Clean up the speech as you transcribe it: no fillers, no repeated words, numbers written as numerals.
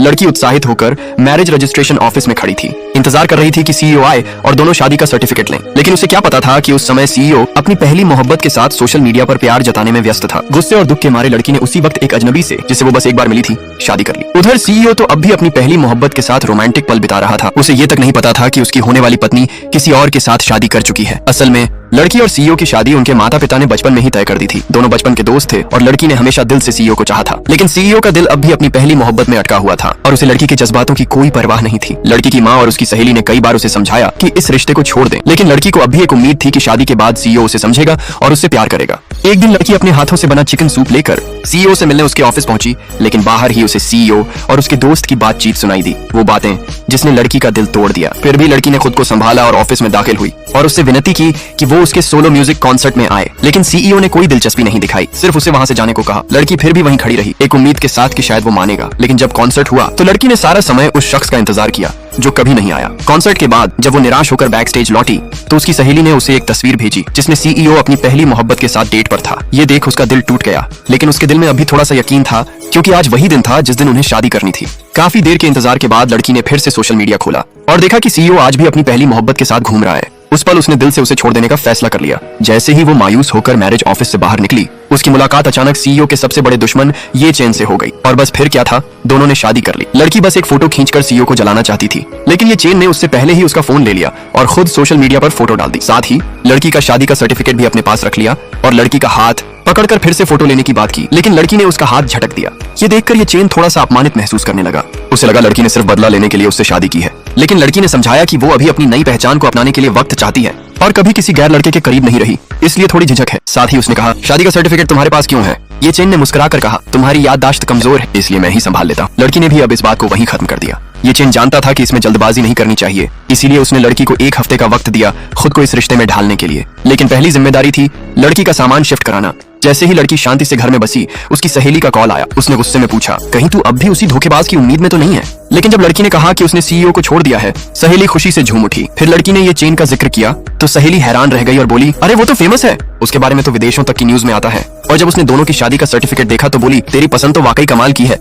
लड़की उत्साहित होकर मैरिज रजिस्ट्रेशन ऑफिस में खड़ी थी, इंतजार कर रही थी कि सीईओ आए और दोनों शादी का सर्टिफिकेट लें। लेकिन उसे क्या पता था कि उस समय सीईओ अपनी पहली मोहब्बत के साथ सोशल मीडिया पर प्यार जताने में व्यस्त था। गुस्से और दुख के मारे लड़की ने उसी वक्त एक अजनबी से, जिसे वो बस एक बार मिली थी, शादी कर ली। उधर सीईओ तो अब भी अपनी पहली मोहब्बत के साथ रोमांटिक पल बिता रहा था। उसे ये तक नहीं पता था कि उसकी होने वाली पत्नी किसी और के साथ शादी कर चुकी है। असल में लड़की और सीईओ की शादी उनके माता पिता ने बचपन में ही तय कर दी थी। दोनों बचपन के दोस्त थे और लड़की ने हमेशा दिल से सीईओ को चाहा था। लेकिन सीईओ का दिल अब भी अपनी पहली मोहब्बत में अटका हुआ था और उसे लड़की के जज्बातों की कोई परवाह नहीं थी। लड़की की माँ और उसकी सहेली ने कई बार उसे समझाया कि इस रिश्ते को छोड़ दे, लेकिन लड़की को अब भी एक उम्मीद थी कि शादी के बाद सीईओ उसे समझेगा और उससे प्यार करेगा। एक दिन लड़की अपने हाथों से बना चिकन सूप लेकर सीईओ से मिलने उसके ऑफिस पहुंची, लेकिन बाहर ही उसे सीईओ और उसके दोस्त की बातचीत सुनाई दी, वो बातें जिसने लड़की का दिल तोड़ दिया। फिर भी लड़की ने खुद को संभाला और ऑफिस में दाखिल हुई और उससे विनती की कि वो उसके सोलो म्यूजिक कॉन्सर्ट में आए। लेकिन सीईओ ने कोई दिलचस्पी नहीं दिखाई, सिर्फ उसे वहां से जाने को कहा। लड़की फिर भी वहीं खड़ी रही, एक उम्मीद के साथ कि शायद वो मानेगा। लेकिन जब कॉन्सर्ट हुआ तो लड़की ने सारा समय उस शख्स का इंतजार किया जो कभी नहीं आया। कॉन्सर्ट के बाद जब वो निराश होकर बैक स्टेज लौटी तो उसकी सहेली ने उसे एक तस्वीर भेजी जिसमें सीईओ अपनी पहली मोहब्बत के साथ डेट पर था। ये देख उसका दिल टूट गया, लेकिन उसके दिल में अभी थोड़ा सा यकीन था क्योंकि आज वही दिन था जिस दिन उन्हें शादी करनी थी। काफी देर के इंतजार के बाद लड़की ने फिर से सोशल मीडिया खोला और देखा कि सीईओ आज भी अपनी पहली मोहब्बत के साथ घूम रहा है। उस पल उसने दिल से उसे छोड़ देने का फैसला कर लिया। जैसे ही वो मायूस होकर मैरिज ऑफिस से बाहर निकली, उसकी मुलाकात अचानक सीईओ के सबसे बड़े दुश्मन ये चेन से हो गई। और बस फिर क्या था, दोनों ने शादी कर ली। लड़की बस एक फोटो खींचकर सीईओ को जलाना चाहती थी, लेकिन ये चेन ने उससे पहले ही उसका फोन ले लिया और खुद सोशल मीडिया पर फोटो डाल दी। साथ ही लड़की का शादी का सर्टिफिकेट भी अपने पास रख लिया और लड़की का हाथ पकड़कर फिर से फोटो लेने की बात की, लेकिन लड़की ने उसका हाथ झटक दिया। ये देखकर ये चेन थोड़ा सा अपमानित महसूस करने लगा। उसे लगा लड़की ने सिर्फ बदला लेने के लिए उससे शादी की है, लेकिन लड़की ने समझाया कि वो अभी अपनी नई पहचान को अपनाने के लिए वक्त चाहती है और कभी किसी गैर लड़के के करीब नहीं रही, इसलिए थोड़ी झिझक है। साथ ही उसने कहा, शादी का सर्टिफिकेट तुम्हारे पास क्यों है? ये चेन ने मुस्कुराकर कहा, तुम्हारी याददाश्त कमजोर है, इसलिए मैं ही संभाल लेता हूँ। लड़की ने भी अब इस बात को वहीं खत्म कर दिया। ये चेन जानता था कि इसमें जल्दबाजी नहीं करनी चाहिए, इसीलिए उसने लड़की को एक हफ्ते का वक्त दिया खुद को इस रिश्ते में ढालने के लिए। लेकिन पहली जिम्मेदारी थी लड़की का सामान शिफ्ट कराना। जैसे ही लड़की शांति से घर में बसी, उसकी सहेली का कॉल आया। उसने गुस्से में पूछा, कहीं तू अब भी उसी धोखेबाज की उम्मीद में तो नहीं है? लेकिन जब लड़की ने कहा कि उसने सीईओ को छोड़ दिया है, सहेली खुशी से झूम उठी। फिर लड़की ने ये चेन का जिक्र किया तो सहेली हैरान रह गई और बोली, अरे वो तो फेमस है, उसके बारे में तो विदेशों तक की न्यूज में आता है। और जब उसने दोनों की शादी का सर्टिफिकेट देखा तो बोली, तेरी पसंद तो वाकई कमाल की है।